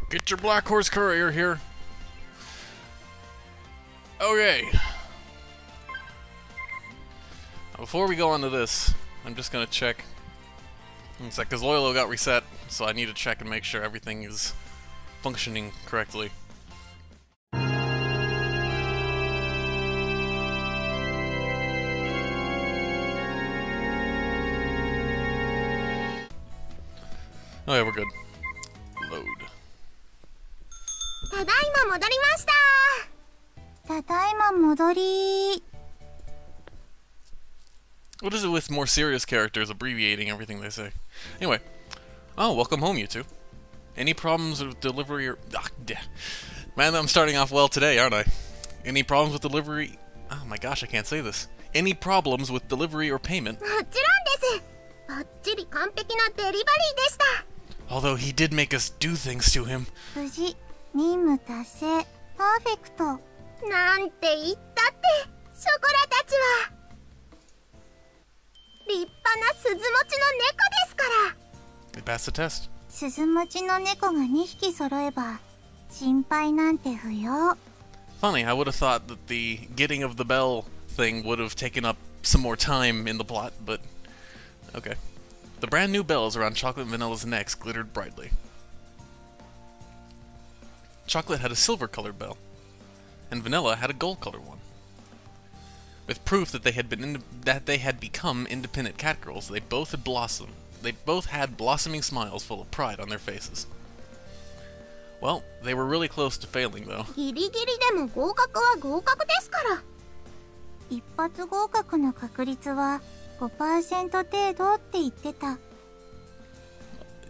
Get your Black Horse Courier here. Okay. Before we go on to this, I'm just gonna check. It's like, because Loyalo got reset, so I need to check and make sure everything is functioning correctly. Oh yeah, we're good. Load. What is it with more serious characters abbreviating everything they say? Anyway. Oh, welcome home, you two. Any problems with delivery or... Man, I'm starting off well today, aren't I? Any problems with delivery... Oh my gosh, I can't say this. Any problems with delivery or payment? Although he did make us do things to him. They passed the test. Funny, I would have thought that the getting of the bell thing would have taken up some more time in the plot, but okay. The brand new bells around Chocolate and Vanilla's necks glittered brightly. Chocolate had a silver-colored bell, and Vanilla had a gold-colored one. With proof that they had become independent cat girls, they both had blossomed. They both had blossoming smiles full of pride on their faces. Well, they were really close to failing, though.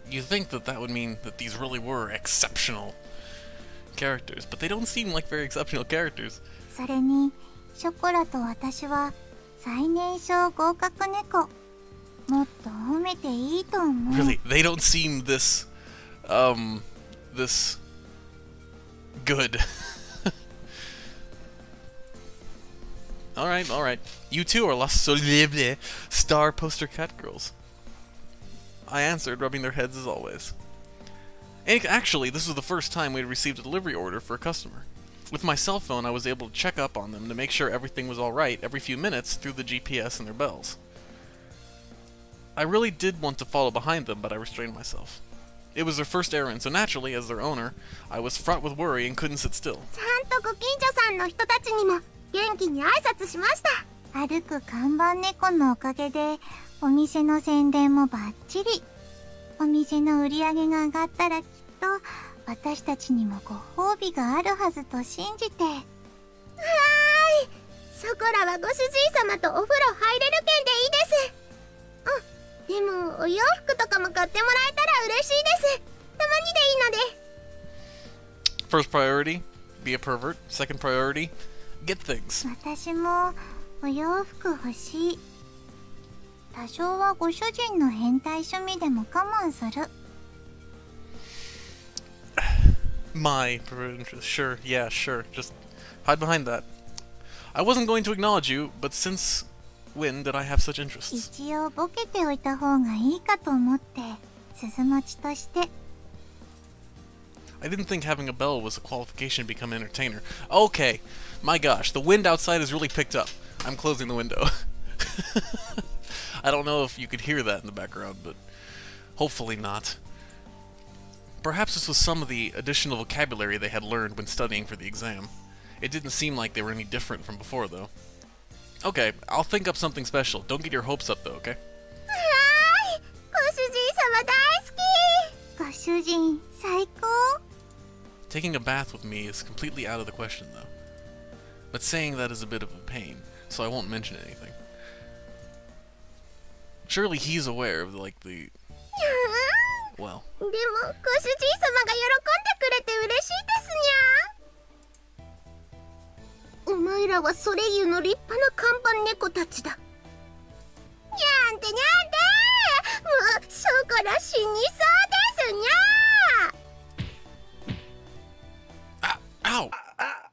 You think that would mean that these really were exceptional characters, but they don't seem like very exceptional characters. Really, they don't seem this, this good. Alright. You two are Las Solible star poster cat girls. I answered, rubbing their heads as always. And actually, this was the first time we had received a delivery order for a customer. With my cell phone, I was able to check up on them to make sure everything was alright every few minutes through the GPS and their bells. I really did want to follow behind them, but I restrained myself. It was their first errand, so naturally, as their owner, I was fraught with worry and couldn't sit still. First priority, be a pervert. Second priority, get things. My interest. Sure, yeah, sure. Just hide behind that. I wasn't going to acknowledge you, but since when did I have such interests? I didn't think having a bell was a qualification to become an entertainer. Okay, my gosh, the wind outside has really picked up. I'm closing the window. I don't know if you could hear that in the background, but hopefully not. Perhaps this was some of the additional vocabulary they had learned when studying for the exam. It didn't seem like they were any different from before, though. Okay, I'll think up something special. Don't get your hopes up, though, okay? Taking a bath with me is completely out of the question, though. But saying that is a bit of a pain, so I won't mention anything. Surely he's aware of, like, the... Well... Ow!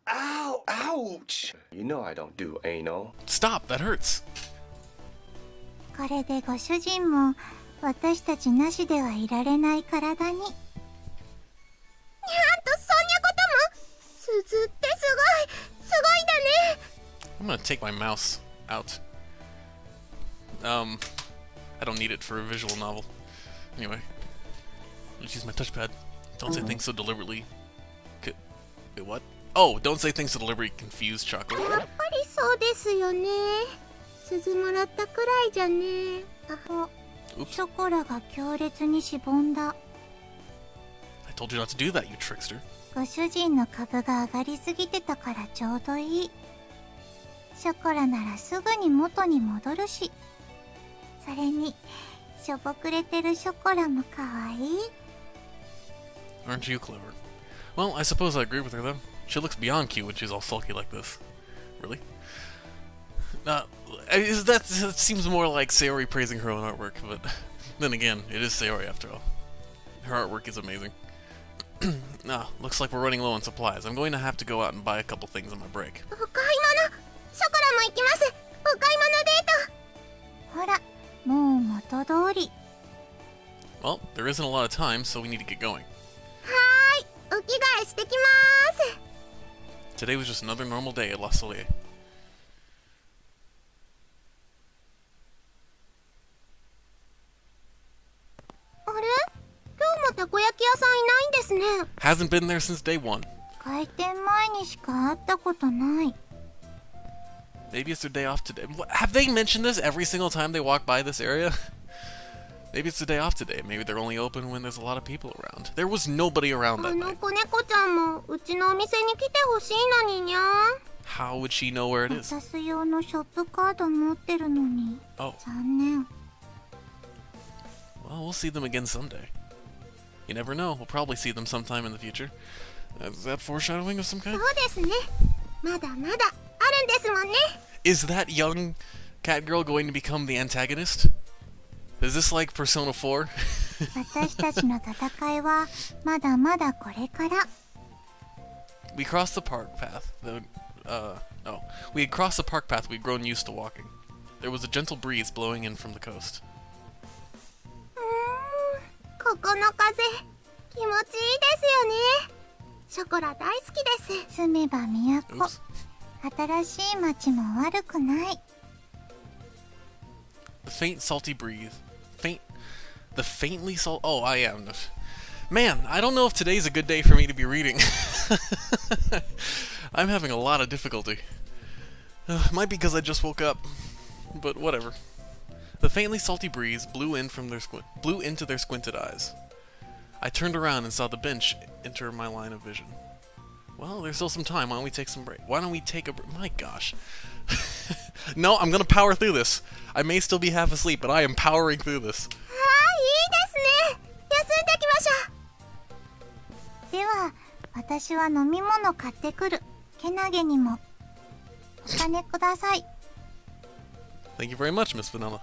Ow! Ouch! You know I don't do anal. Stop! That hurts! take my mouse out. I don't need it for a visual novel. Anyway, let's use my touchpad. Don't say things so deliberately. Wait, what? Oh, don't say things so deliberately confuse Chocolate. やっぱりそうですよね。鈴もらったくらいじゃね。ショコラが強烈にしぼんだ。I told you not to do that, you trickster. ご主人の株が上がりすぎてたからちょうどいい。ショコラならすぐに元に戻るし。それに、しょぼくれてるショコラも可愛い。Aren't you clever? Well, I suppose I agree with her then. She looks beyond cute when she's all sulky like this. Really? That seems more like Sayori praising her own artwork, but then again, it is Sayori after all. Her artwork is amazing. Looks like we're running low on supplies. I'm going to have to go out and buy a couple things on my break. お買い物、ショコラも行きます。お買い物デート。ほら、もう元通り。Well, there isn't a lot of time, so we need to get going. はーい、お着替えしてきまーす。Today was just another normal day at La Soleil. あれ？今日もたこ焼き屋さんいないんですね。 Hasn't been there since day one. 開店前にしか会ったことない。 Maybe it's their day off today. Have they mentioned this every single time they walk by this area? Maybe it's the day off today. Maybe they're only open when there's a lot of people around. There was nobody around that あ night. の子猫ちゃんもうちのお店に来てほしいのににゃ。 How would she know where it is? 渡す用のショップカード持ってるのに。 Oh. 残念。 Well, we'll see them again someday. You never know. We'll probably see them sometime in the future. Is that foreshadowing of some そ kind? うですね。まだまだあるんですもんね。 Is that young cat girl going to become the antagonist? Is this like Persona 4? 私たちの戦いはまだまだこれから。 We crossed the park path. We had crossed the park path we'd grown used to walking. There was a gentle breeze blowing in from the coast. ここの風気持ちいいですよね。ショコラ大好きです。住めば都。 Oops. 新しい街も悪くない。 The faint, salty breeze. The faintly salt. Oh, I am. Man, I don't know if today's a good day for me to be reading. I'm having a lot of difficulty. Might be because I just woke up, but whatever. The faintly salty breeze blew into their squinted eyes. I turned around and saw the bench enter my line of vision. Well, there's still some time. Why don't we take some break? Why don't we take a break? My gosh. No, I'm gonna power through this. I may still be half asleep, but I am powering through this. ああ、いいですね。休んできましょう。では、私は飲み物買ってくる。けなげにも。お金ください。 Thank you very much, Miss Vanilla.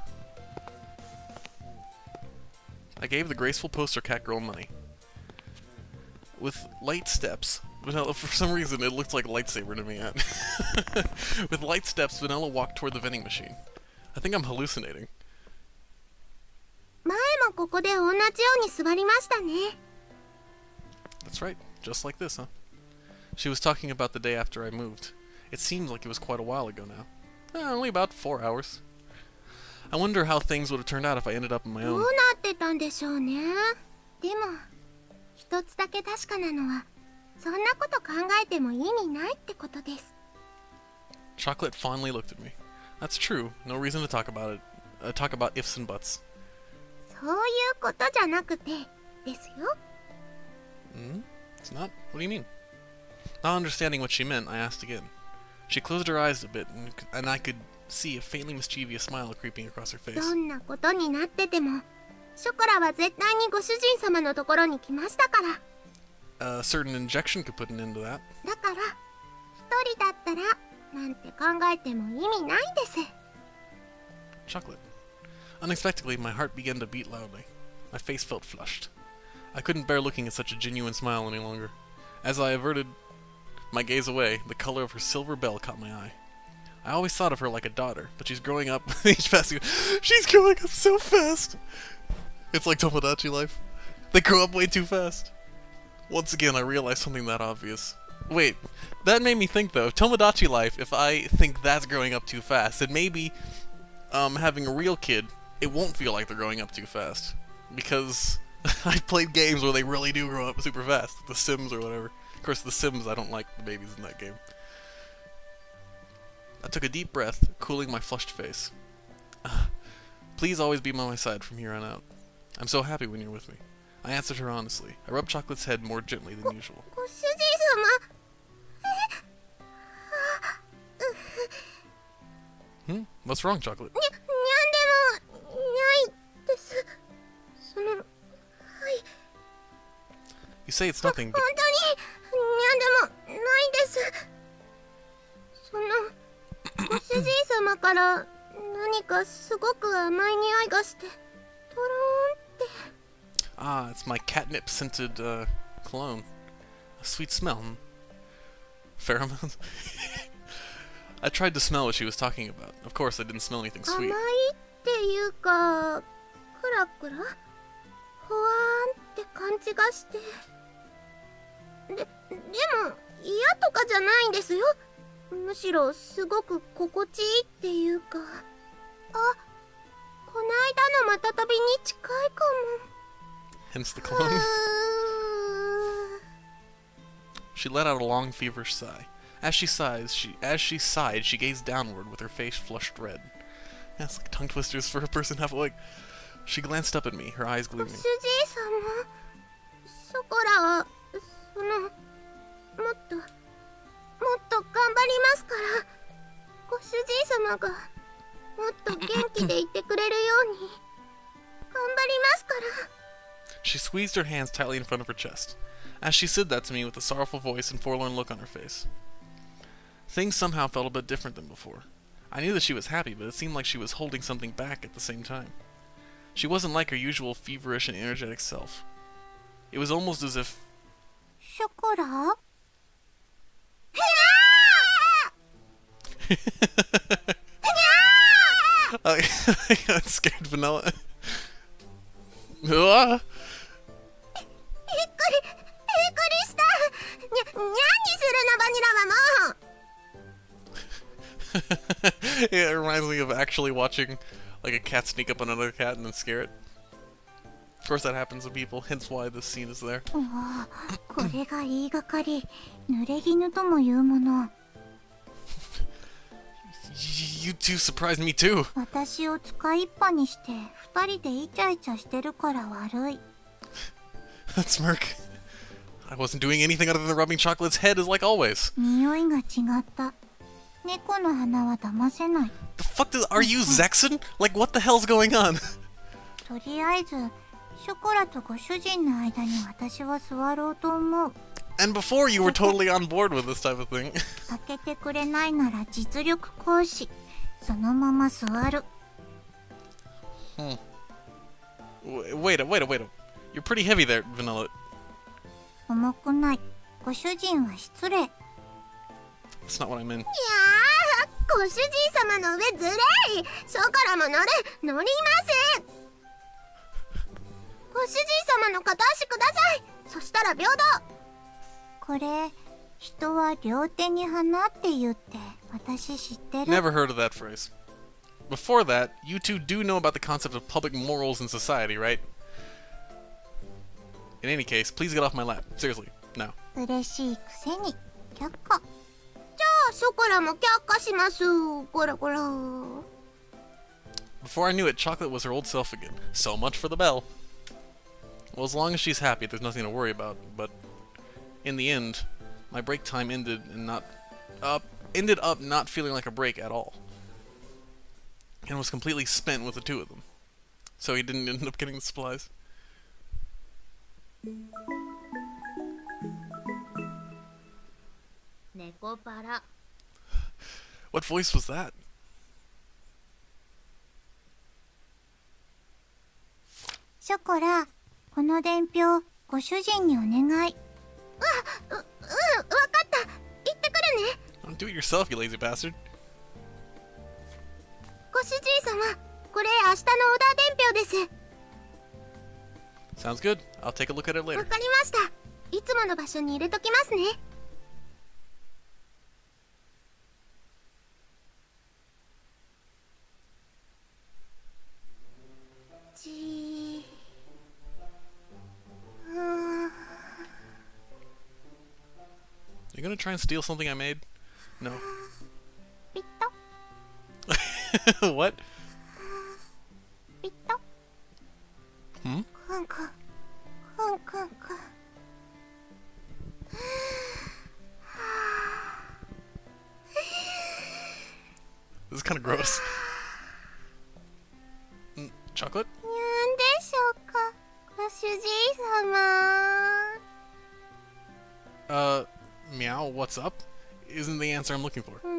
I gave the graceful poster cat girl money. With light steps, Vanilla, for some reason, it looked like a lightsaber to me. With light steps, Vanilla walked toward the vending machine. I think I'm hallucinating. 前もここで同じように座りましたね。 That's right, just like this, huh? She was talking about the day after I moved. It seems like it was quite a while ago now. Only about 4 hours. I wonder how things would have turned out if I ended up on my どう own. なってたんでしょうね。でも、一つだけ確かなのは、そんなこと考えても意味ないってことです。 Chocolate fondly looked at me. That's true. No reason to talk about it. Talk about ifs and buts. そういうことじゃなくて、ですよ。It's not? What do you mean? Not understanding what she meant, I asked again. She closed her eyes a bit, and I could see a faintly mischievous smile creeping across her face. どんなことになってても、ショコラは絶対にご主人様のところに来ましたから。A certain injection could put an end to that. だから、一人だったら、なんて考えても意味ないです。 Chocolate. Unexpectedly, my heart began to beat loudly. My face felt flushed. I couldn't bear looking at such a genuine smile any longer. As I averted my gaze away, the color of her silver bell caught my eye. I always thought of her like a daughter, but she's growing up each passing. She's growing up so fast! It's like Tomodachi life. They grow up way too fast. Once again, I realized something that obvious. Wait, that made me think though. Tomodachi life, if I think that's growing up too fast, then maybe having a real kid, it won't feel like they're growing up too fast. Because I've played games where they really do grow up super fast. The Sims or whatever. Of course, The Sims, I don't like the babies in that game. I took a deep breath, cooling my flushed face. Please always be by my side from here on out. I'm so happy when you're with me. I answered her honestly. I rubbed Chocolate's head more gently than usual. What's wrong, Chocolate? You say it's nothing, but... Ah, it's my catnip-scented, cologne. A sweet smell. Pheromones? I tried to smell what she was talking about. Of course, I didn't smell anything sweet. Hence the cologne. She let out a long, feverish sigh. As she sighed, she gazed downward with her face flushed red. That's like tongue twisters for a person half awake. She glanced up at me, her eyes gleaming. She squeezed her hands tightly in front of her chest. As she said that to me with a sorrowful voice and forlorn look on her face. Things somehow felt a bit different than before. I knew that she was happy, but it seemed like she was holding something back at the same time. She wasn't like her usual feverish and energetic self. It was almost as if... Shokora? I got scared, Vanilla. Yeah, it reminds me of actually watching like a cat sneak up on another cat and then scare it. Of course that happens to people, hence why this scene is there. You two surprised me too. That smirk. I wasn't doing anything other than rubbing Chocolate's head as like always. The fuck are you, Zexon? Like what the hell's going on? And before you were totally on board with this type of thing. Wait. You're pretty heavy there, Vanilla. That's not what I meant. Never heard of that phrase. Before that, you two do know about the concept of public morals in society, right? In any case, please get off my lap. Seriously, now. Before I knew it, Chocolate was her old self again. So much for the bell. Well, as long as she's happy, there's nothing to worry about, but in the end, my break time ended up not feeling like a break at all. And was completely spent with the two of them. So he didn't end up getting the supplies. Nekopara. What voice was that? Shokora, この伝票、ご主人にお願い。わかった。行ってくるね。Don't do it yourself, you lazy bastard. ご主人様、これ明日のオーダー伝票です。 Sounds good. I'll take a look at it later. わかりました。いつもの場所に入れときますね。you gonna try and steal something I made? No. ピッと What? ピッと Hmm? クンクンクンクンクン This is kind of gross. Chocolate? なんでしょうか、ご主人様。 Meow, what's up? Isn't the answer I'm looking for. な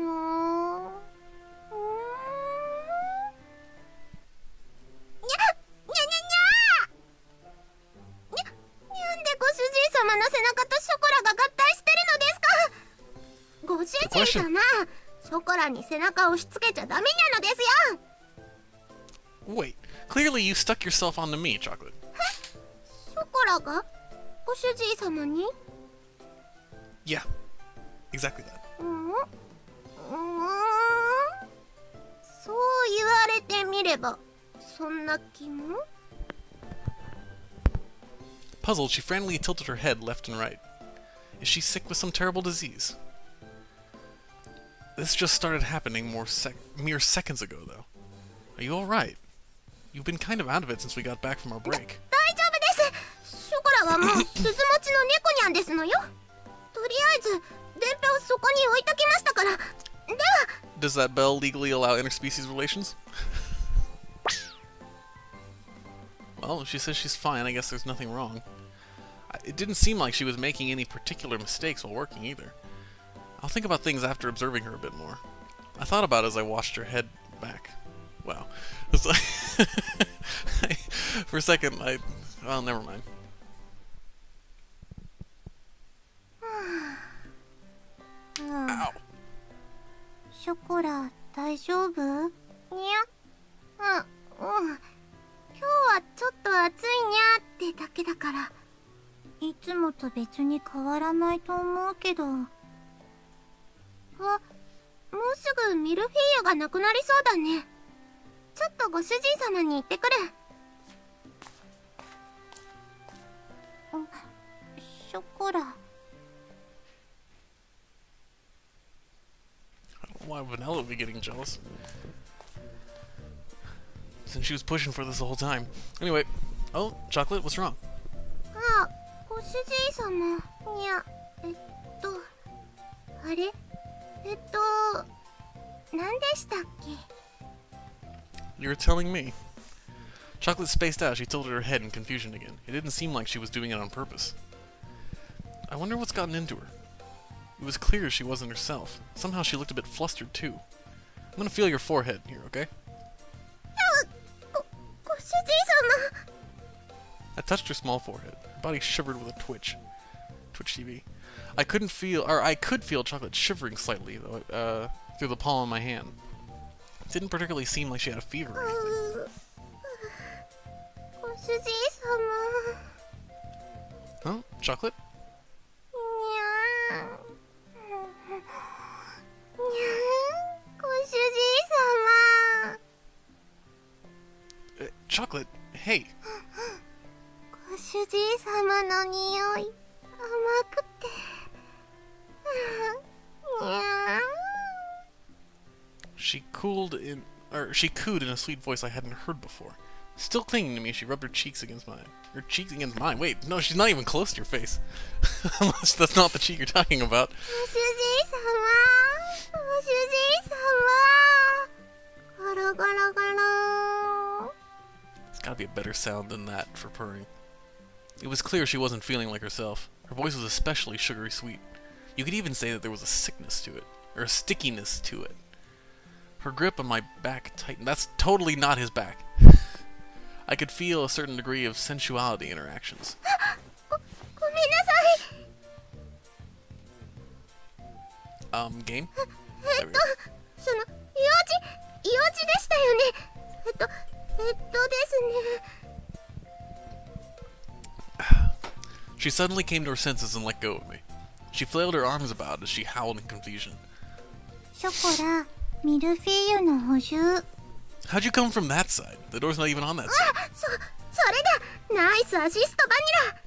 んでご主人様の背中とショコラが合体してるのですか。ご主人様、ショコラに背中を押し付けちゃダメなのですよ。 Wait, clearly you stuck yourself onto me, Chocolate. ショコラがご主人様に Yeah, exactly that. そう言われてみればそんな気も。 Puzzled, she frantically tilted her head left and right. Is she sick with some terrible disease? This just started happening mere seconds ago, though. Are you alright? You've been kind of out of it since we got back from our break. 大丈夫です。ショコラはもう鈴持ちの猫ニャンですのよ。とりあえず電波をそこに置いときましたから。では Does that bell legally allow interspecies relations? Well, if she says she's fine, I guess there's nothing wrong. It didn't seem like she was making any particular mistakes while working either. I'll think about things after observing her a bit more. I thought about it as I washed her head back. Wow. It's like for a second, well, never mind. うん、 Ow. ショコラ大丈夫？いや、今日はちょっと暑いにゃってだけだから、いつもと別に変わらないと思うけど。もうすぐミルフィーユがなくなりそうだね。ちょっとご主人様に言ってくる。ショコラ。 Why Vanilla would be getting jealous? Since she was pushing for this the whole time. Anyway, oh, Chocolate, what's wrong? あ、ご主人様。いや、あれ？何でしたっけ？ You're telling me. Chocolate spaced out. She tilted her head in confusion again. It didn't seem like she was doing it on purpose. I wonder what's gotten into her. It was clear she wasn't herself. Somehow she looked a bit flustered too. I'm gonna feel your forehead here, okay? ご主人様。 I touched her small forehead. Her body shivered with a twitch. Twitch TV. I could feel Chocolate shivering slightly, though, through the palm of my hand. It didn't particularly seem like she had a fever or anything. ご主人様。 Huh? Chocolate? にゃん。ご主人様。 Chocolate? Hey. ご主人様の匂い甘くて。にゃん。 She cooed in a sweet voice I hadn't heard before. Still clinging to me, she rubbed her cheeks against mine. Her cheeks against mine. Wait, no, she's not even close to your face. Unless that's not the cheek you're talking about. ご主人様。ご主人様。ゴロゴロゴロ。 There's gotta be a better sound than that for purring. It was clear she wasn't feeling like herself. Her voice was especially sugary sweet. You could even say that there was a sickness to it, or a stickiness to it. Her grip on my back tightened. That's totally not his back. I could feel a certain degree of sensuality in her actions. ごめんなさい。 Game? その、用事でしたよね。ですね。 She suddenly came to her senses and let go of me. She flailed her arms about as she howled in confusion. ショコラ、ミルフィーユの補充。 How'd you come from that side? The door's not even on that side. それだ。ナイスアシストバニラ。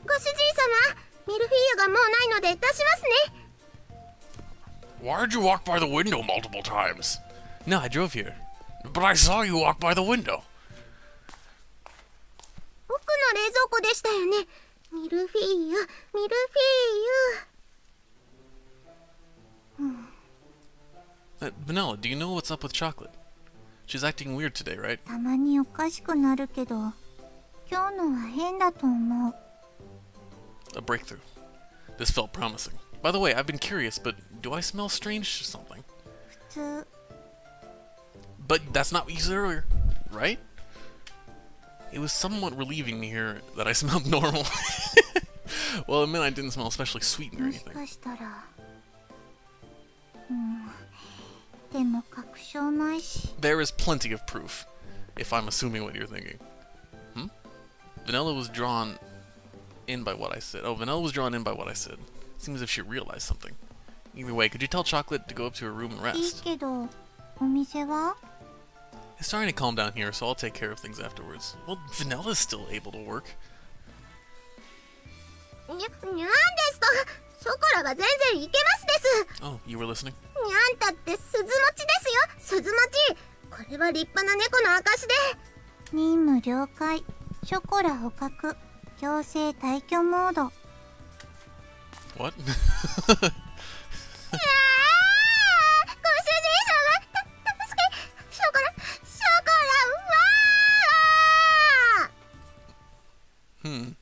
ご主人様、ミルフィーユがもうないので出しますね。 Why'd you walk by the window multiple times? No, I drove here. But I saw you walk by the window. 奥の冷蔵庫でしたよね。ミルフィーユ、ミルフィーユ。Vanilla, do you know what's up with Chocolate? She's acting weird today, right? たまにおかしくなるけど、今日のは変だと思う。 A breakthrough. This felt promising. By the way, I've been curious, but do I smell strange or something? 普通。 But that's not what you said earlier, right? It was somewhat relieving to hear that I smelled normal. Well, it meant I didn't smell especially sweet or もし anything. かしたら。でも確証ないし。 There is plenty of proof, if I'm assuming what you're thinking. Vanilla was drawn in by what I said. Oh, Vanilla was drawn in by what I said. Seems as if she realized something. Either way, could you tell Chocolate to go up to her room and いい rest? けど、お店は？ It's starting to calm down here, so I'll take care of things afterwards. Well, Vanilla's still able to work. にゃんですと、ショコラは全然いけますです。 Oh, you were listening? にゃんたって鈴持ちですよ、鈴持ち。これは立派な猫の証で。任務了解。ショコラ捕獲。強制退去モード。 What? ご主人様、助け、ショコラ、わー。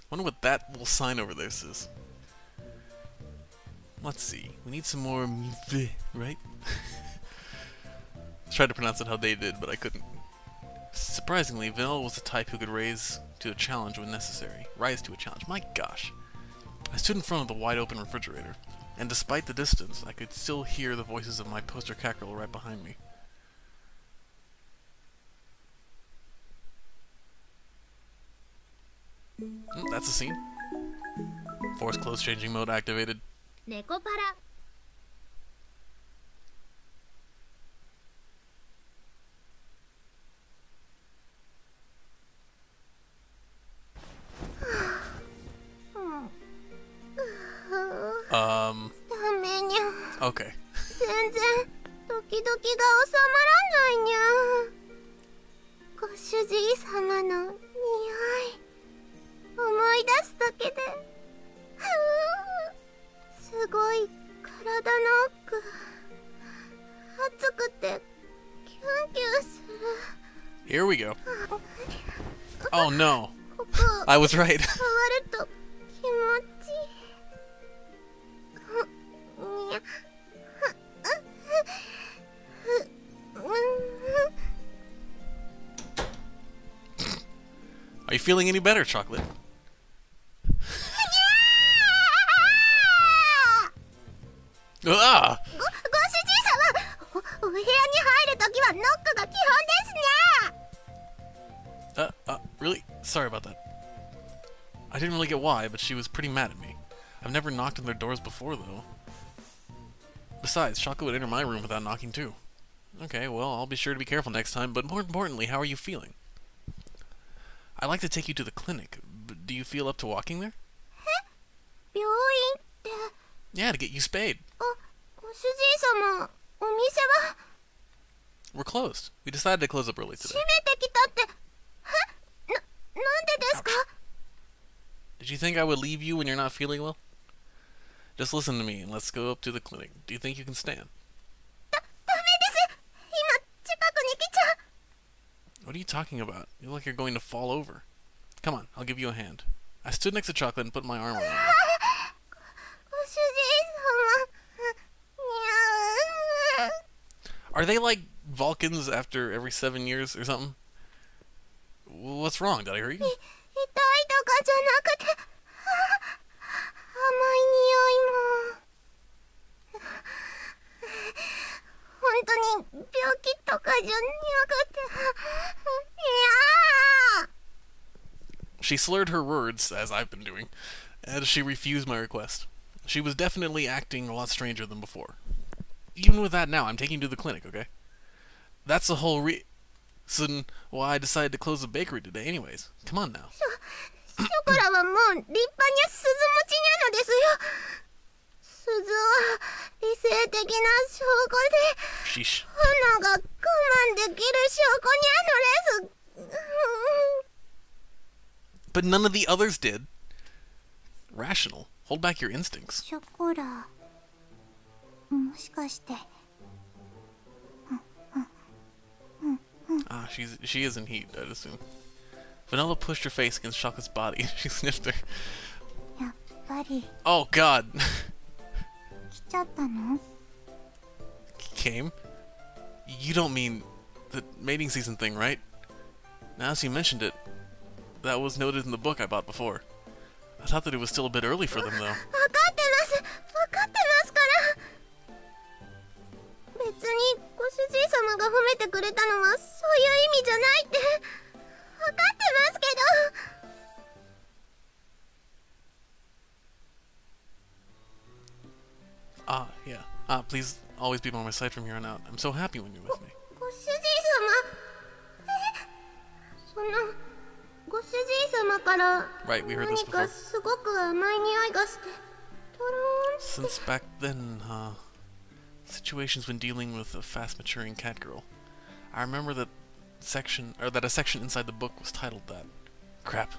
Wonder what that little sign over there says. Let's see. We need some more right? Tried to pronounce it how they did, but I couldn't. Surprisingly, Vanilla was the type who could rise to a challenge when necessary. Rise to a challenge. My gosh. I stood in front of the wide-open refrigerator, and despite the distance, I could still hear the voices of my poster cat girl right behind me. That's the scene. Force clothes changing mode activated. Nekopara. ダメにゃ。 Okay. 全然ドキドキが収まらないにゃ。ご主人様の匂い思い出すだけで、すごい体の奥熱くてキュンキュンする。 Here we go. Oh no. ここ I was right. 触ると気持ちいい。にゃ。 Are you feeling any better, Chocolate? Ah! ご主人様、お部屋に入るときはノックが基本ですね。 Really? Sorry about that. I didn't really get why, but she was pretty mad at me. I've never knocked on their doors before, though. Besides, Chocolate would enter my room without knocking, too. Okay, well, I'll be sure to be careful next time, but more importantly, how are you feeling? I'd like to take you to the clinic, but do you feel up to walking there? 病院って。 Yeah, to get you spayed. ご主人様、お店は We're closed. We decided to close up early 閉 today. めてきたって。なんでですか？ Did you think I would leave you when you're not feeling well? Just listen to me and let's go up to the clinic. Do you think you can stand? ダメです。今近くに来ちゃう。 What are you talking about? You look like you're going to fall over. Come on, I'll give you a hand. I stood next to Chocolate and put my arm around her. ご主人様。にゃー。 Are they like Vulcans after every 7 years or something? What's wrong? Did I hurt you? 痛いとかじゃなくて、甘い匂いも。本当に病気とかじゃなくて、いやー。 She slurred her words, as I've been doing, as she refused my request. She was definitely acting a lot stranger than before. Even with that now, I'm taking you to the clinic, okay? That's the whole reason why I decided to close the bakery today anyways. Come on now. ショコラはもう立派に鈴的な証拠で Sheesh. 花が我慢できる証拠にゃのです。 But none of the others did. Rational. Hold back your instincts. ショコラ、もしかして。 Ah, she is in heat, I'd assume. Vanilla pushed her face against Chocolate's body. She sniffed her. やっぱり Oh god. 来ちゃったの？ Came? You don't mean the mating season thing, right? Now as you mentioned it, that was noted in the book I bought before. I thought that it was still a bit early for them, though. わかってますから。別にご主人様が褒めてくれたのはそういう意味じゃないってわかってますけど。 Ah, yeah. Ah, please always be by my side from here on out. I'm so happy when you're with me. ご主人様、そのご主人様から Right, we heard this 何か before. すごく甘い匂いがしてとろーんって Since back then, situations when dealing with a fast-maturing cat girl. I remember that a section inside the book was titled that. Crap.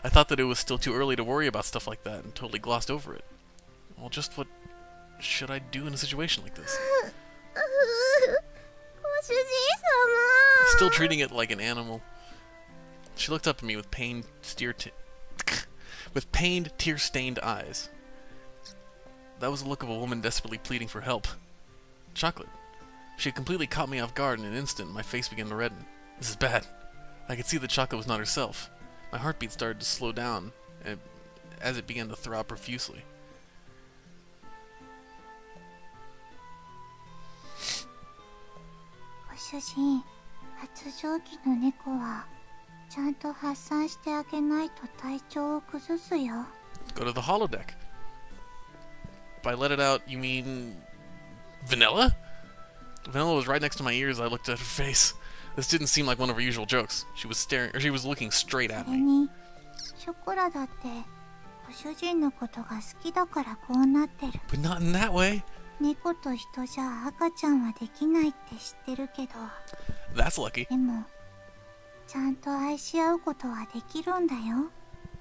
I thought that it was still too early to worry about stuff like that and totally glossed over it. Well, just what should I do in a situation like this? ご主人様。 Still treating it like an animal. She looked up at me with pained, tear-stained eyes. That was the look of a woman desperately pleading for help. Chocolate. She had completely caught me off guard in an instant, and my face began to redden. This is bad. I could see that Chocolate was not herself. My heartbeat started to slow down, as it began to throb profusely. ご主人、発情期の猫はちゃんと発散してあげないと体調を崩すよ。 Go to the holodeck. By let it out, you mean... Vanilla? Vanilla was right next to my ears as I looked at her face. This didn't seem like one of her usual jokes. She was looking straight そ at れ me. に、ショコラだってご主人のことが好きだからこうなってる。 But not in that way. 猫と人じゃ赤ちゃんはできないって知ってるけど、 That's lucky. でもちゃんと愛し合うことはできるんだよ。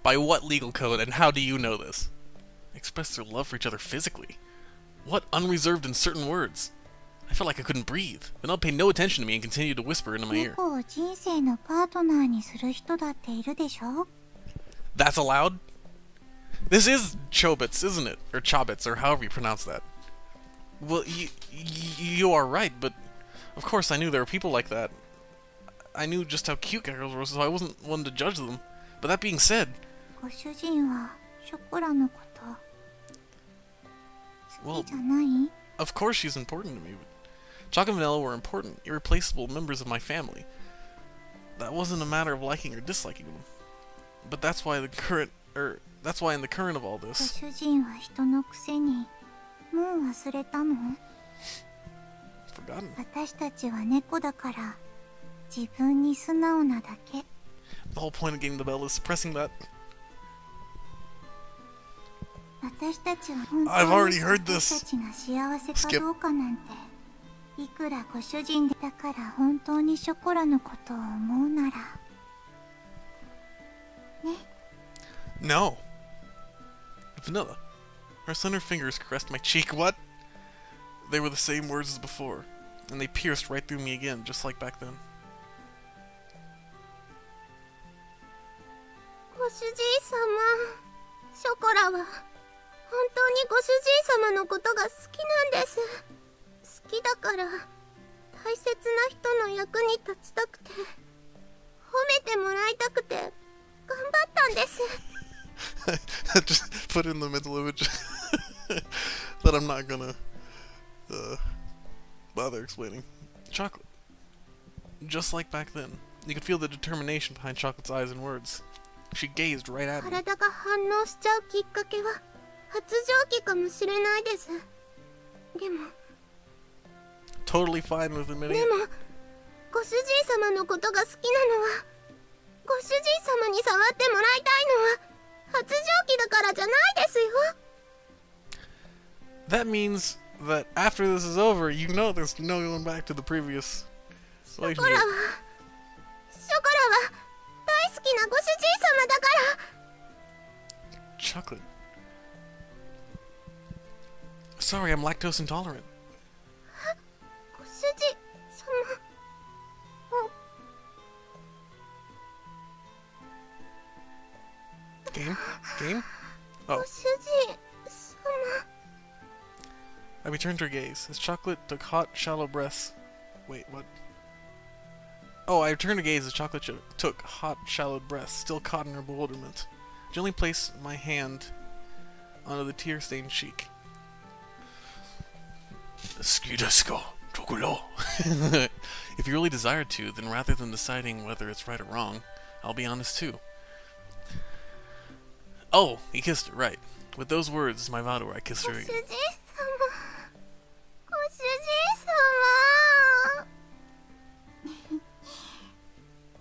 By what legal code, and how do you know this? Express their love for each other physically. What unreserved and certain words? I felt like I couldn't breathe. Vanilla paid no attention to me and continued to whisper into my ear. 猫を人生のパートナーにする人だっているでしょ。 That's allowed? This is Chobits, isn't it? Or Chobits, or however you pronounce that. Well, you are right, but of course I knew there were people like that. I knew just how cute cat girls were, so I wasn't one to judge them. But that being said... ご主人はショコラのこと好きじゃない？ Of course she's important to me, but Chocolate and Vanilla were important, irreplaceable members of my family. That wasn't a matter of liking or disliking them. But that's why in the current of all ご this... 主人は人のくせにもう忘れたの？ Forgotten. 私たちは猫だから自分に素直なだけ。 The whole point of getting the bell is suppressing that. 私たちは本 I've 当 already に heard 私 this. たちが幸せかどうかなんていくらご主人だから本当にショコラのことを思うならね。 No. Vanilla. Her slender fingers caressed my cheek. What? They were the same words as before, and they pierced right through me again, just like back then. ご主人様、ショコラは本当にご主人様のことが好きなんです。好きだから大切な人の役に立ちたくて、褒めてもらいたくて頑張ったんです。Just put in the mental image that I'm not gonna bother explaining. Chocolate. Just like back then, you could feel the determination behind Chocolate's eyes and words. She gazed right at me. 体が反応しちゃうきっかけは発情期かもしれないです。でも Totally fine with admitting で it. もご主人様のことが好きなのはご主人様に触ってもらいたいのは発情期だからじゃないですよ。That means that after this is over, you know there's no going back to the previous relationship. ショコラは大好きなご主人様だから。 Chocolate. Sorry, I'm lactose intolerant. ご主人様。Game? Oh. ご主人様。 I returned her gaze. As Chocolate took hot, shallow breaths. Wait, what? Oh, I returned her gaze as Chocolate took hot, shallow breaths, still caught in her bewilderment. Gently placed my hand onto the tear-stained cheek. If you really desire to, then rather than deciding whether it's right or wrong, I'll be honest too. Oh, he kissed her, right. With those words, my vow to her, I kissed her again. ご主人様。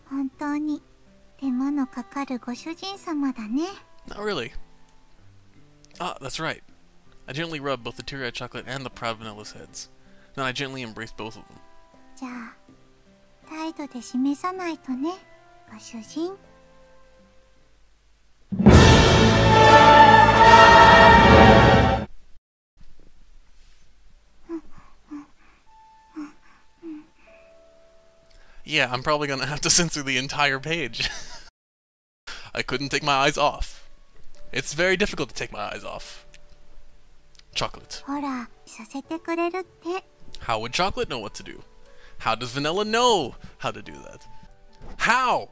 本当に手間のかかるご主人様だね。 Not really. Ah, that's right. I gently rubbed both the teary-eyed Chocolate and the proud Vanilla's heads. Then I gently embraced both of them. じゃあ態度で示さないとね、ご主人。 Yeah, I'm probably gonna have to censor the entire page. I couldn't take my eyes off. It's very difficult to take my eyes off. Chocolate. ほら、させてくれるって。 How would Chocolate know what to do? How does Vanilla know how to do that? How?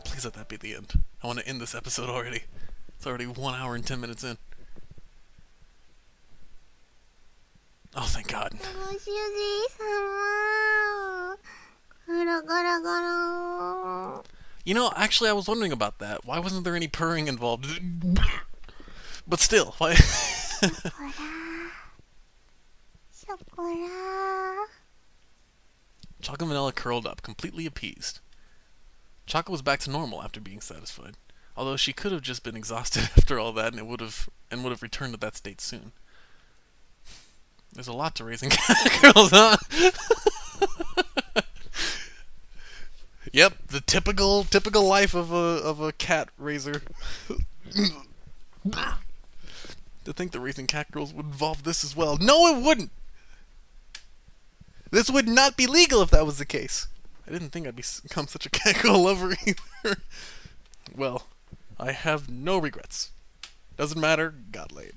Please let that be the end. I want to end this episode already. It's already 1 hour and 10 minutes in. Oh, thank God. ご主人様。ガラガラガラ。 You know, actually, I was wondering about that. Why wasn't there any purring involved? But still, why? ショコラ。ショコラ。 Chocolate and Vanilla curled up, completely appeased. Chocolate was back to normal after being satisfied, although she could have just been exhausted after all that, and would have returned to that state soon. There's a lot to raising cat girls, huh? Yep, the typical life of a cat raiser. To think that raising cat girls would involve this as well. No, it wouldn't! This would not be legal if that was the case. I didn't think I'd become such a cat girl lover either. Well, I have no regrets. Doesn't matter, got laid.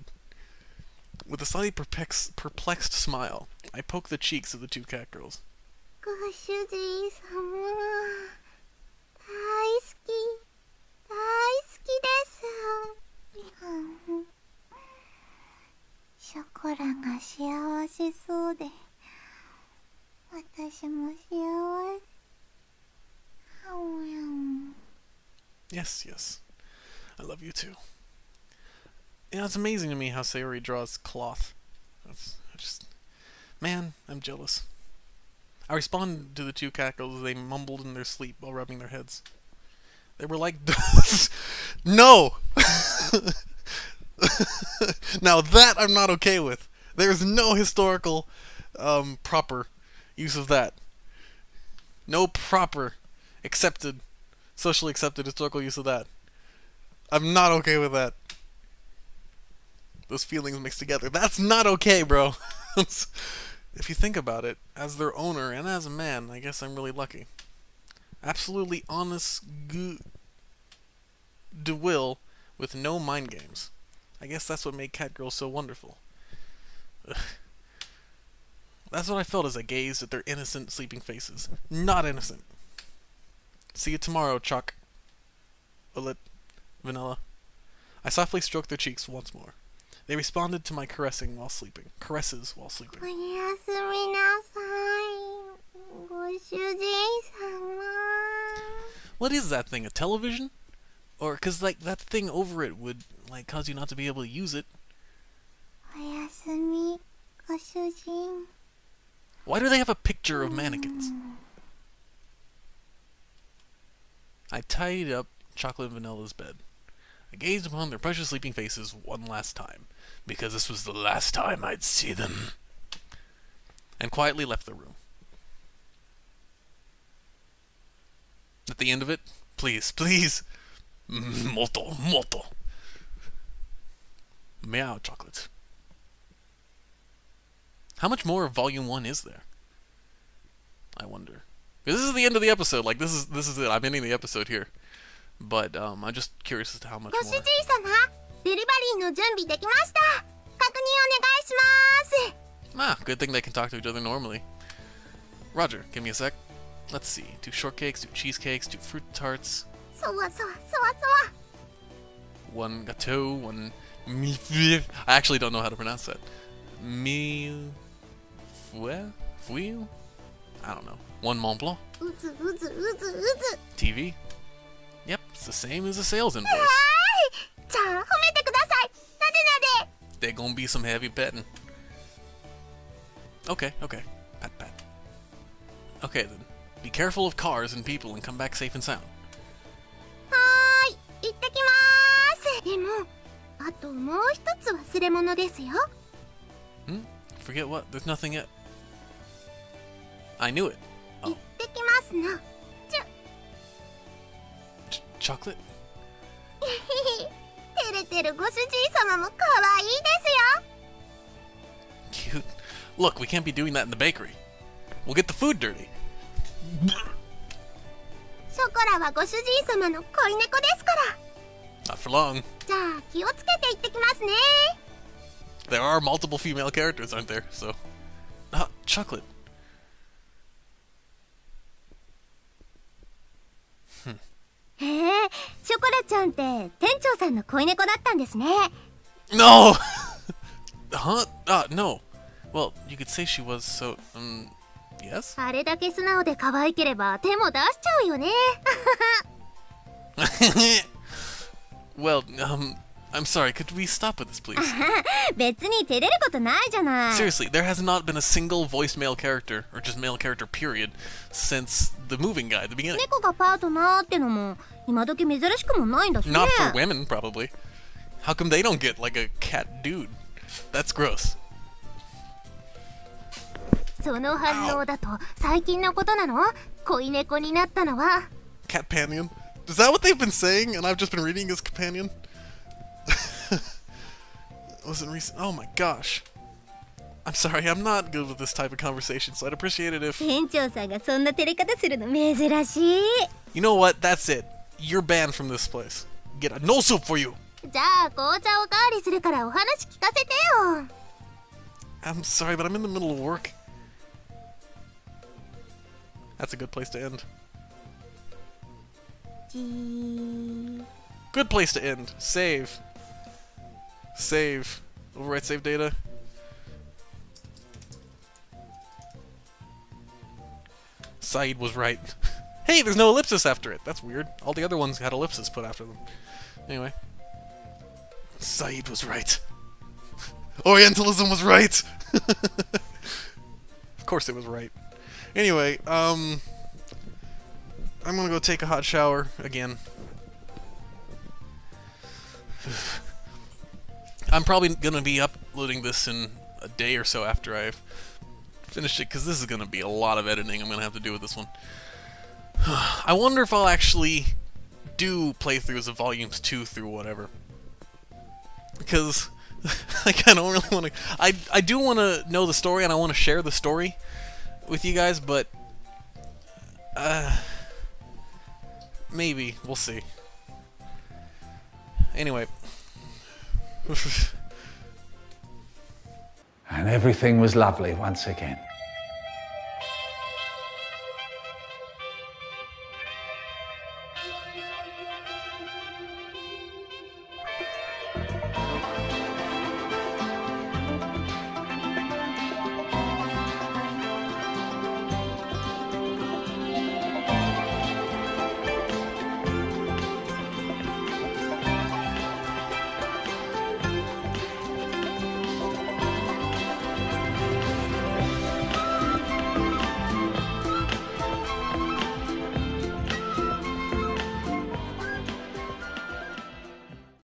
With a slightly perplexed smile, I poked the cheeks of the two cat girls. ご主人様。大好き。大好きです。ショコラが幸せそうで。私も幸せ。Yes, yes. I love you too. You know, it's amazing to me how Sayori draws cloth. Man, I'm jealous. I responded to the two cackles as they mumbled in their sleep while rubbing their heads. They were like, no! Now that I'm not okay with. There's no historical, proper use of that. No proper, socially accepted historical use of that. I'm not okay with that. Those feelings mixed together. That's not okay, bro. If you think about it, as their owner and as a man, I guess I'm really lucky. Absolutely honest will with no mind games. I guess that's what made Cat Girls so wonderful. Ugh. That's what I felt as I gazed at their innocent, sleeping faces. Not innocent. See you tomorrow, Chuck. Vanilla. I softly stroked their cheeks once more. They responded to my caresses while sleeping. おやすみなさい。ご主人様。 What is that thing? A television? Or, cause like that thing over it would like cause you not to be able to use it. おやすみ、ご主人。 Why do they have a picture of mannequins? I tidied up Chocolate and Vanilla's bed. I gazed upon their precious sleeping faces one last time, because this was the last time I'd see them, and quietly left the room. At the end of it, please, please, moto, moto. Meow chocolates. How much more of Volume 1 is there? I wonder. Because this is the end of the episode. Like, this is it. I'm ending the episode here. But, I'm just curious as to how much more. Ah, good thing they can talk to each other normally. Roger, give me a sec. Let's see. 2 shortcakes, 2 cheesecakes, 2 fruit tarts. 1 gâteau, 1 millefeuille. I actually don't know how to pronounce that. Millefeuille? Fouille? I don't know. 1 Mont Blanc. TV? Yep, it's the same as a sales invoice. There gonna be some heavy petting. Okay, okay. Pat, pat. Okay then. Be careful of cars and people and come back safe and sound. Hmm? Forget what? There's nothing yet. I knew it. Oh. Chocolate? Cute. Look, we can't be doing that in the bakery. We'll get the food dirty. Not for long. There are multiple female characters, aren't there? So, chocolate. No! Huh? No. Well, you could say she was, so, yes? Well, I'm sorry, could we stop with this, please? Seriously, there has not been a single voiced male character, or just male character, period, since the moving guy at the beginning. Not for women, probably. How come they don't get, like, a cat dude? That's gross. Catpanion? Is that what they've been saying, and I've just been reading as companion? Wasn't recent. Oh my gosh. I'm sorry, I'm not good with this type of conversation, so I'd appreciate it if... You know what? That's it. You're banned from this place. Get a no soup for you! I'm sorry, but I'm in the middle of work. That's a good place to end. Good place to end. Save. Save. Overwrite save data. Saeed was right. Hey, there's no ellipsis after it. That's weird. All the other ones had ellipsis put after them. Anyway. Saeed was right. Orientalism was right! Of course it was right. Anyway, I'm gonna go take a hot shower again. I'm probably gonna be uploading this in a day or so after I've finished it, because this is gonna be a lot of editing I'm gonna have to do with this one. I wonder if I'll actually do playthroughs of volumes 2 through whatever. Because like, I don't really want to... I do want to know the story, and I want to share the story with you guys, but... maybe. We'll see. Anyway. And everything was lovely once again.